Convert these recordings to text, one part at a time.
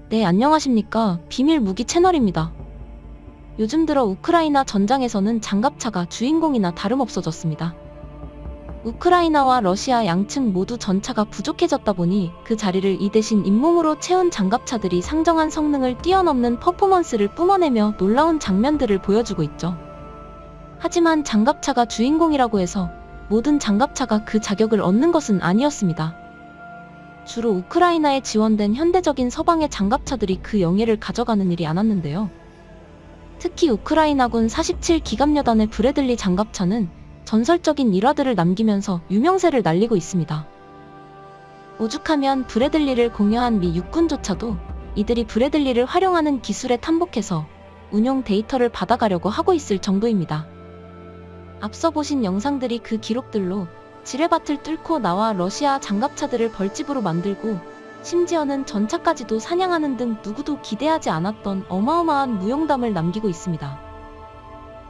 네, 안녕하십니까. 비밀 무기 채널입니다. 요즘 들어 우크라이나 전장에서는 장갑차가 주인공이나 다름없어졌습니다. 우크라이나와 러시아 양측 모두 전차가 부족해졌다 보니 그 자리를 이 대신 잇몸으로 채운 장갑차들이 상정한 성능을 뛰어넘는 퍼포먼스를 뿜어내며 놀라운 장면들을 보여주고 있죠. 하지만 장갑차가 주인공이라고 해서 모든 장갑차가 그 자격을 얻는 것은 아니었습니다. 주로 우크라이나에 지원된 현대적인 서방의 장갑차들이 그 영예를 가져가는 일이 많았는데요. 특히 우크라이나군 47기갑여단의 브래들리 장갑차는 전설적인 일화들을 남기면서 유명세를 날리고 있습니다. 오죽하면 브래들리를 공여한 미 육군조차도 이들이 브래들리를 활용하는 기술에 탐복해서 운용 데이터를 받아가려고 하고 있을 정도입니다. 앞서 보신 영상들이 그 기록들로 지뢰밭을 뚫고 나와 러시아 장갑차들을 벌집으로 만들고 심지어는 전차까지도 사냥하는 등 누구도 기대하지 않았던 어마어마한 무용담을 남기고 있습니다.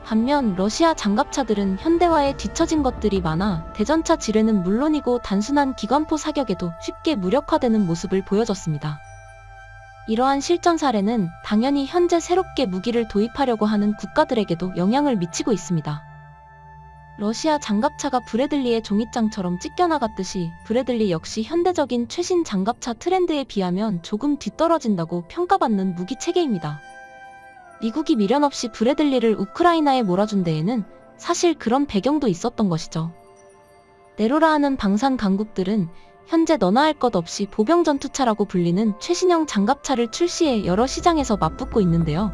반면 러시아 장갑차들은 현대화에 뒤처진 것들이 많아 대전차 지뢰는 물론이고 단순한 기관포 사격에도 쉽게 무력화되는 모습을 보여줬습니다. 이러한 실전 사례는 당연히 현재 새롭게 무기를 도입하려고 하는 국가들에게도 영향을 미치고 있습니다. 러시아 장갑차가 브래들리의 종잇장처럼 찢겨나갔듯이 브래들리 역시 현대적인 최신 장갑차 트렌드에 비하면 조금 뒤떨어진다고 평가받는 무기 체계입니다. 미국이 미련 없이 브래들리를 우크라이나에 몰아준 데에는 사실 그런 배경도 있었던 것이죠. 네로라 하는 방산 강국들은 현재 너나 할 것 없이 보병 전투차라고 불리는 최신형 장갑차를 출시해 여러 시장에서 맞붙고 있는데요.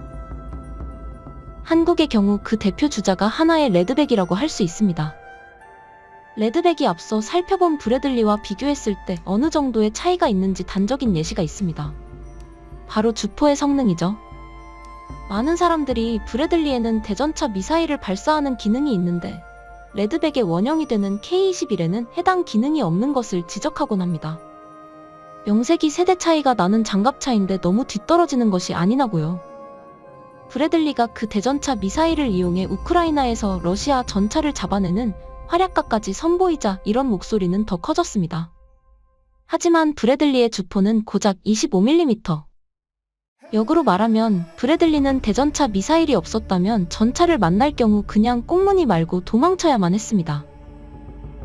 한국의 경우 그 대표 주자가 하나의 레드백이라고 할 수 있습니다. 레드백이 앞서 살펴본 브래들리와 비교했을 때 어느 정도의 차이가 있는지 단적인 예시가 있습니다. 바로 주포의 성능이죠. 많은 사람들이 브래들리에는 대전차 미사일을 발사하는 기능이 있는데 레드백의 원형이 되는 K-21에는 해당 기능이 없는 것을 지적하곤 합니다. 명색이 세대 차이가 나는 장갑차인데 너무 뒤떨어지는 것이 아니냐고요. 브래들리가 그 대전차 미사일을 이용해 우크라이나에서 러시아 전차를 잡아내는 활약가까지 선보이자 이런 목소리는 더 커졌습니다. 하지만 브래들리의 주포는 고작 25mm. 역으로 말하면 브래들리는 대전차 미사일이 없었다면 전차를 만날 경우 그냥 꽁무니 말고 도망쳐야만 했습니다.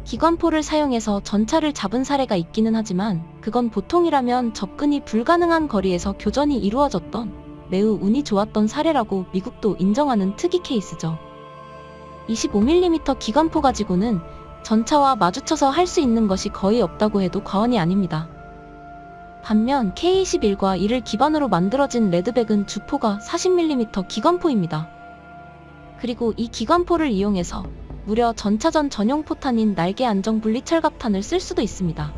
기관포를 사용해서 전차를 잡은 사례가 있기는 하지만 그건 보통이라면 접근이 불가능한 거리에서 교전이 이루어졌던 매우 운이 좋았던 사례라고 미국도 인정하는 특이 케이스죠. 25mm 기관포 가지고는 전차와 마주쳐서 할 수 있는 것이 거의 없다고 해도 과언이 아닙니다. 반면 K-21과 이를 기반으로 만들어진 레드백은 주포가 40mm 기관포입니다. 그리고 이 기관포를 이용해서 무려 전차전 전용 포탄인 날개 안정 분리철갑탄을 쓸 수도 있습니다.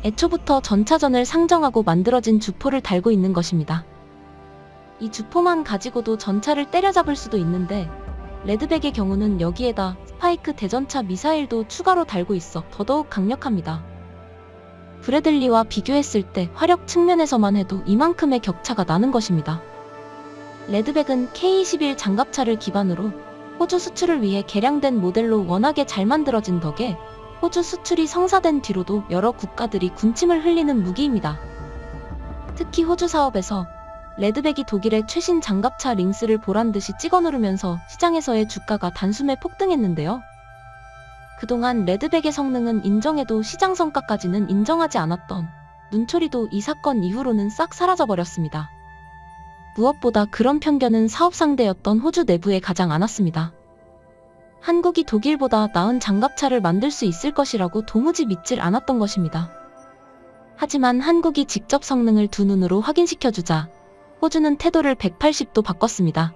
애초부터 전차전을 상정하고 만들어진 주포를 달고 있는 것입니다. 이 주포만 가지고도 전차를 때려잡을 수도 있는데 레드백의 경우는 여기에다 스파이크 대전차 미사일도 추가로 달고 있어 더더욱 강력합니다. 브래들리와 비교했을 때 화력 측면에서만 해도 이만큼의 격차가 나는 것입니다. 레드백은 K-21 장갑차를 기반으로 호주 수출을 위해 개량된 모델로 워낙에 잘 만들어진 덕에 호주 수출이 성사된 뒤로도 여러 국가들이 군침을 흘리는 무기입니다. 특히 호주 사업에서 레드백이 독일의 최신 장갑차 링스를 보란듯이 찍어 누르면서 시장에서의 주가가 단숨에 폭등했는데요. 그동안 레드백의 성능은 인정해도 시장 성과까지는 인정하지 않았던 눈초리도 이 사건 이후로는 싹 사라져버렸습니다. 무엇보다 그런 편견은 사업 상대였던 호주 내부에 가장 많았습니다. 한국이 독일보다 나은 장갑차를 만들 수 있을 것이라고 도무지 믿질 않았던 것입니다. 하지만 한국이 직접 성능을 두 눈으로 확인시켜주자 호주는 태도를 180도 바꿨습니다.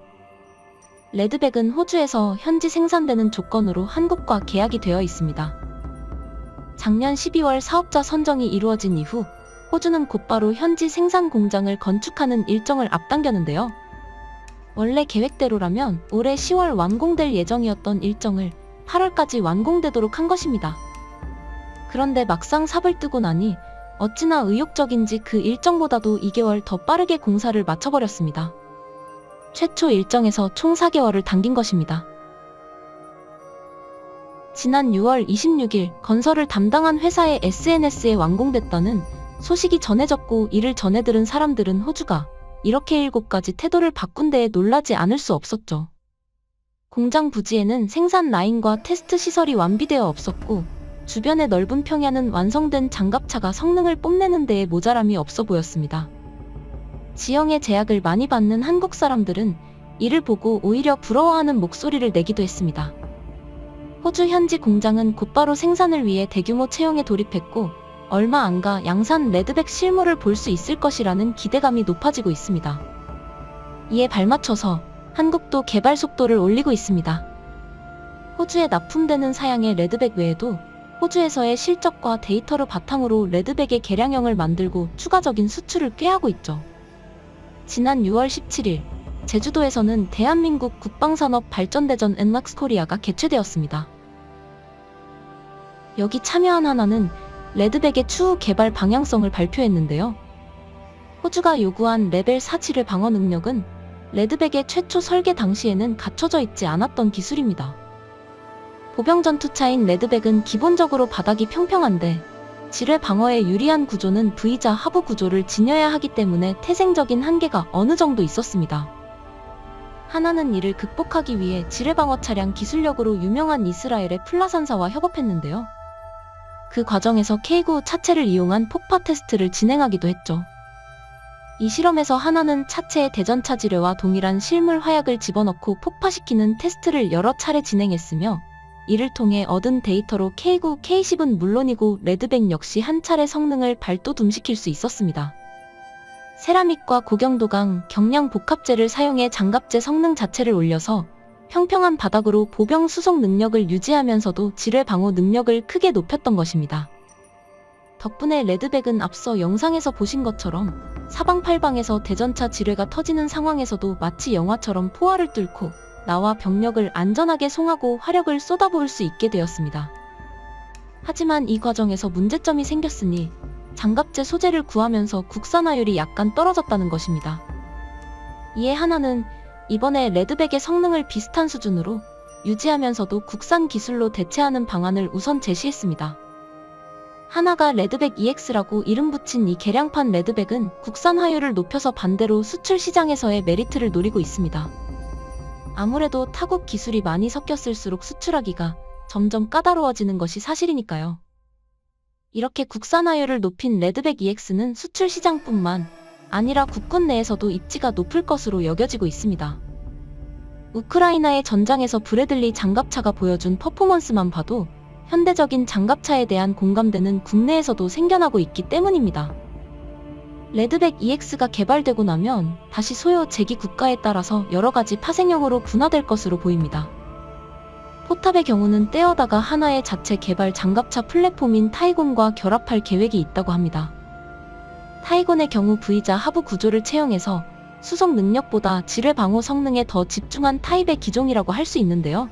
레드백은 호주에서 현지 생산되는 조건으로 한국과 계약이 되어 있습니다. 작년 12월 사업자 선정이 이루어진 이후 호주는 곧바로 현지 생산 공장을 건축하는 일정을 앞당겼는데요. 원래 계획대로라면 올해 10월 완공될 예정이었던 일정을 8월까지 완공되도록 한 것입니다. 그런데 막상 삽을 뜨고 나니 어찌나 의욕적인지 그 일정보다도 2개월 더 빠르게 공사를 마쳐버렸습니다. 최초 일정에서 총 4개월을 당긴 것입니다. 지난 6월 26일 건설을 담당한 회사의 SNS에 완공됐다는 소식이 전해졌고 이를 전해 들은 사람들은 호주가 이렇게 7가지 태도를 바꾼 데에 놀라지 않을 수 없었죠. 공장 부지에는 생산 라인과 테스트 시설이 완비되어 없었고 주변의 넓은 평야는 완성된 장갑차가 성능을 뽐내는 데에 모자람이 없어 보였습니다. 지형의 제약을 많이 받는 한국 사람들은 이를 보고 오히려 부러워하는 목소리를 내기도 했습니다. 호주 현지 공장은 곧바로 생산을 위해 대규모 채용에 돌입했고 얼마 안 가 양산 레드백 실물을 볼 수 있을 것이라는 기대감이 높아지고 있습니다. 이에 발맞춰서 한국도 개발 속도를 올리고 있습니다. 호주에 납품되는 사양의 레드백 외에도 호주에서의 실적과 데이터를 바탕으로 레드백의 개량형을 만들고 추가적인 수출을 꾀하고 있죠. 지난 6월 17일 제주도에서는 대한민국 국방산업발전대전 엔락스코리아가 개최되었습니다. 여기 참여한 하나는 레드백의 추후 개발 방향성을 발표했는데요. 호주가 요구한 레벨 4 지뢰 방어 능력은 레드백의 최초 설계 당시에는 갖춰져 있지 않았던 기술입니다. 보병 전투차인 레드백은 기본적으로 바닥이 평평한데 지뢰 방어에 유리한 구조는 V자 하부 구조를 지녀야 하기 때문에 태생적인 한계가 어느 정도 있었습니다. 하나는 이를 극복하기 위해 지뢰 방어 차량 기술력으로 유명한 이스라엘의 플라산사와 협업했는데요. 그 과정에서 K9 차체를 이용한 폭파 테스트를 진행하기도 했죠. 이 실험에서 하나는 차체에 대전차 지뢰와 동일한 실물 화약을 집어넣고 폭파시키는 테스트를 여러 차례 진행했으며 이를 통해 얻은 데이터로 K9, K10은 물론이고 레드백 역시 한 차례 성능을 발돋움시킬 수 있었습니다. 세라믹과 고경도강, 경량 복합재를 사용해 장갑재 성능 자체를 올려서 평평한 바닥으로 보병 수송 능력을 유지하면서도 지뢰 방어 능력을 크게 높였던 것입니다. 덕분에 레드백은 앞서 영상에서 보신 것처럼 사방팔방에서 대전차 지뢰가 터지는 상황에서도 마치 영화처럼 포화를 뚫고 나와 병력을 안전하게 송하고 화력을 쏟아부을 수 있게 되었습니다. 하지만 이 과정에서 문제점이 생겼으니 장갑재 소재를 구하면서 국산화율이 약간 떨어졌다는 것입니다. 이에 하나는 이번에 레드백의 성능을 비슷한 수준으로 유지하면서도 국산 기술로 대체하는 방안을 우선 제시했습니다. 하나가 레드백 EX라고 이름 붙인 이 개량판 레드백은 국산화율을 높여서 반대로 수출 시장에서의 메리트를 노리고 있습니다. 아무래도 타국 기술이 많이 섞였을수록 수출하기가 점점 까다로워지는 것이 사실이니까요. 이렇게 국산화율을 높인 레드백 EX는 수출 시장뿐만 아니라 국군 내에서도 입지가 높을 것으로 여겨지고 있습니다. 우크라이나의 전장에서 브래들리 장갑차가 보여준 퍼포먼스만 봐도 현대적인 장갑차에 대한 공감대는 국내에서도 생겨나고 있기 때문입니다. 레드백 EX가 개발되고 나면 다시 소요 제기 국가에 따라서 여러가지 파생형으로 분화될 것으로 보입니다. 포탑의 경우는 떼어다가 하나의 자체 개발 장갑차 플랫폼인 타이곤과 결합할 계획이 있다고 합니다. 타이곤의 경우 V자 하부 구조를 채용해서 수송 능력보다 지뢰 방호 성능에 더 집중한 타입의 기종이라고 할 수 있는데요.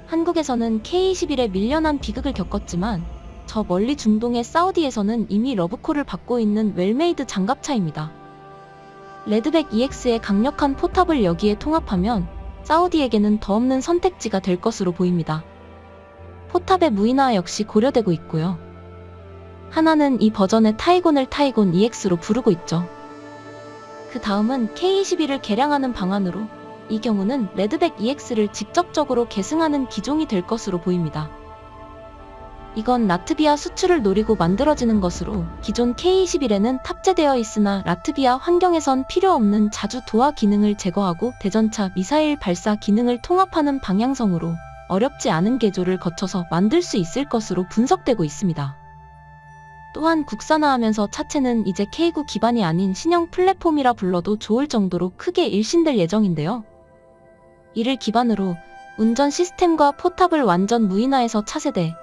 한국에서는 K21에 밀려난 비극을 겪었지만 저 멀리 중동의 사우디에서는 이미 러브콜을 받고 있는 웰메이드 장갑차입니다. 레드백 EX의 강력한 포탑을 여기에 통합하면 사우디에게는 더 없는 선택지가 될 것으로 보입니다. 포탑의 무인화 역시 고려되고 있고요. 하나는 이 버전의 타이곤을 타이곤 EX로 부르고 있죠. 그 다음은 K21을 개량하는 방안으로 이 경우는 레드백 EX를 직접적으로 계승하는 기종이 될 것으로 보입니다. 이건 라트비아 수출을 노리고 만들어지는 것으로 기존 K21에는 탑재되어 있으나 라트비아 환경에선 필요 없는 자주 도하 기능을 제거하고 대전차 미사일 발사 기능을 통합하는 방향성으로 어렵지 않은 개조를 거쳐서 만들 수 있을 것으로 분석되고 있습니다. 또한 국산화하면서 차체는 이제 K9 기반이 아닌 신형 플랫폼이라 불러도 좋을 정도로 크게 일신될 예정인데요. 이를 기반으로 운전 시스템과 포탑을 완전 무인화해서 차세대,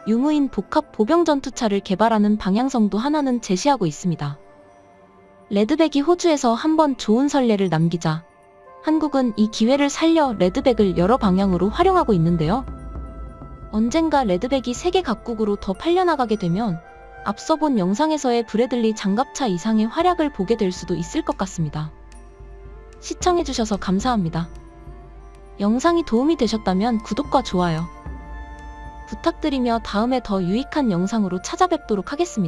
유무인 복합 보병 전투차를 개발하는 방향성도 하나는 제시하고 있습니다. 레드백이 호주에서 한번 좋은 선례를 남기자 한국은 이 기회를 살려 레드백을 여러 방향으로 활용하고 있는데요. 언젠가 레드백이 세계 각국으로 더 팔려나가게 되면 앞서 본 영상에서의 브래들리 장갑차 이상의 활약을 보게 될 수도 있을 것 같습니다. 시청해주셔서 감사합니다. 영상이 도움이 되셨다면 구독과 좋아요 부탁드리며 다음에 더 유익한 영상으로 찾아뵙도록 하겠습니다.